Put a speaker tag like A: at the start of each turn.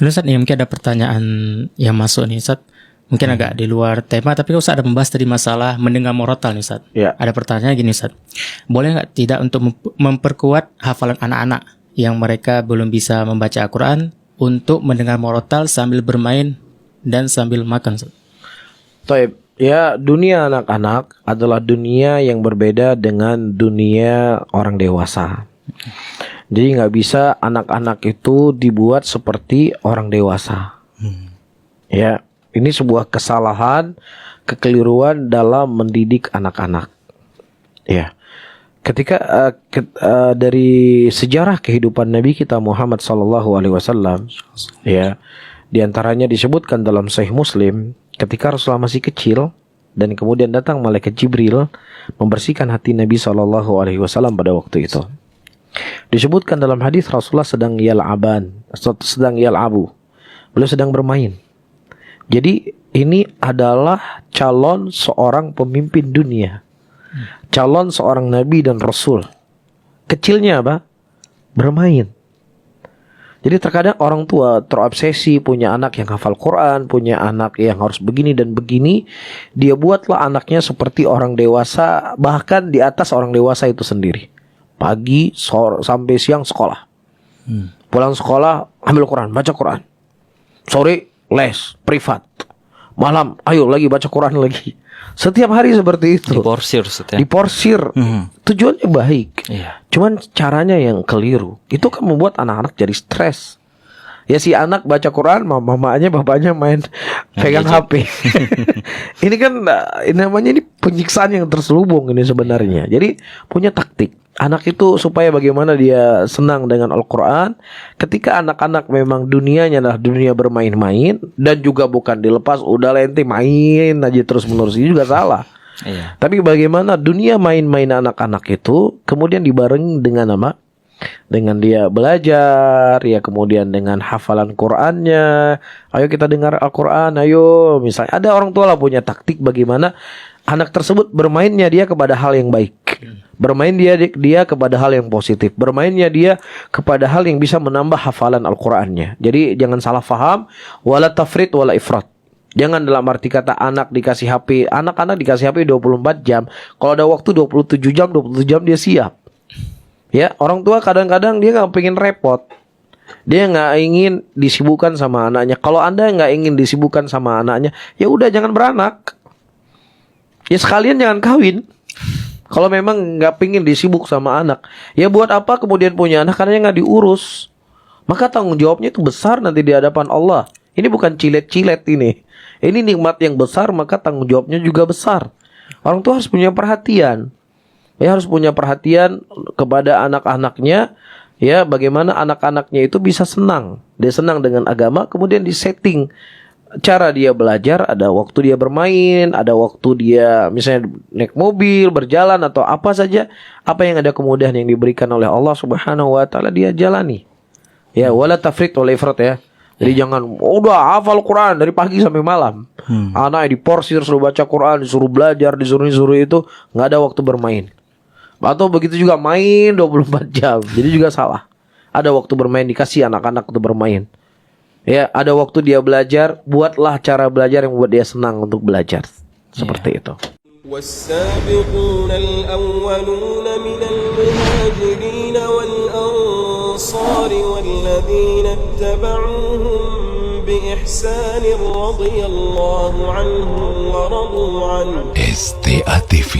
A: Lalu Ustaz, ini mungkin ada pertanyaan yang masuk nih Ustaz. Mungkin agak di luar tema, tapi Ustaz ada membahas tadi masalah mendengar murotal nih Ustaz.
B: Ya.
A: Ada pertanyaan gini Ustaz. Boleh nggak tidak untuk memperkuat hafalan anak-anak yang mereka belum bisa membaca Al-Quran untuk mendengar murotal sambil bermain dan sambil makan Ustaz?
B: Taib. Ya, dunia anak-anak adalah dunia yang berbeda dengan dunia orang dewasa. Jadi nggak bisa anak-anak itu dibuat seperti orang dewasa. Ya, ini sebuah kesalahan, kekeliruan dalam mendidik anak-anak. Ya, ketika dari sejarah kehidupan Nabi kita Muhammad SAW, ya, diantaranya disebutkan dalam Sahih Muslim, ketika Rasulullah masih kecil dan kemudian datang malaikat Jibril membersihkan hati Nabi SAW pada waktu itu. Disebutkan dalam hadis Rasulullah sedang yal'abu. Beliau sedang bermain. Jadi ini adalah calon seorang pemimpin dunia. Calon seorang nabi dan rasul. Kecilnya apa? Bermain. Jadi terkadang orang tua terobsesi punya anak yang hafal Quran, punya anak yang harus begini dan begini. Dia buatlah anaknya seperti orang dewasa, bahkan di atas orang dewasa itu sendiri. Pagi, sore, sampai siang sekolah. Pulang sekolah, ambil Quran, baca Quran. Sore, les, privat. Malam, ayo lagi baca Quran lagi. Setiap hari seperti itu. Diporsir. Tujuannya baik.
A: Iya.
B: Cuman caranya yang keliru. Itu kan membuat anak-anak jadi stres. Ya si anak baca Quran, mamanya, bapaknya main pegang HP. Ini kan namanya ini penyiksaan yang terselubung ini sebenarnya. Jadi punya taktik. Anak itu supaya bagaimana dia senang dengan Al-Quran. Ketika anak-anak memang dunianya adalah dunia bermain-main dan juga bukan dilepas, udah lente main aja terus-menerus, ini juga salah.
A: Iya.
B: Tapi bagaimana dunia main-main anak-anak itu kemudian dibarengi dengan apa? Dengan dia belajar, ya kemudian dengan hafalan Qur'annya. Ayo kita dengar Al-Quran, ayo. Misalnya ada orang tua lah punya taktik bagaimana anak tersebut bermainnya dia kepada hal yang baik. Bermain dia kepada hal yang positif. Bermainnya dia kepada hal yang bisa menambah hafalan Al-Qur'annya. Jadi jangan salah faham, wala tafrit wala ifrat. Jangan dalam arti kata anak dikasih HP, anak-anak dikasih HP 24 jam. Kalau ada waktu 27 jam dia siap. Ya, orang tua kadang-kadang dia enggak pengen repot. Dia enggak ingin disibukkan sama anaknya. Kalau Anda enggak ingin disibukkan sama anaknya, ya udah jangan beranak. Ya sekalian jangan kawin. Kalau memang nggak pingin disibuk sama anak, ya buat apa kemudian punya anak karena nggak diurus? Maka tanggung jawabnya itu besar nanti di hadapan Allah. Ini bukan cilet-cilet ini. Ini nikmat yang besar, maka tanggung jawabnya juga besar. Orang tua harus punya perhatian. Ya harus punya perhatian kepada anak-anaknya. Ya bagaimana anak-anaknya itu bisa senang. Dia senang dengan agama, kemudian disetting cara dia belajar, ada waktu dia bermain, ada waktu dia misalnya naik mobil, berjalan atau apa saja, apa yang ada kemudahan yang diberikan oleh Allah Subhanahu wa taala dia jalani. Ya, wala tafrit wala ifrat ya. Jadi jangan udah hafal Quran dari pagi sampai malam. Anaknya diporsir suruh baca Quran, disuruh belajar, disuruh itu, enggak ada waktu bermain. Atau begitu juga main 24 jam. Jadi juga salah. Ada waktu bermain, dikasih anak-anak untuk bermain. Ya, ada waktu dia belajar, buatlah cara belajar yang membuat dia senang untuk belajar. Seperti itu.
C: والسابقون الأولون من المهاجرين والأنصار والذين اتبعوهم بإحسان رضي الله عنهم ورضوا عنه.
D: STA TV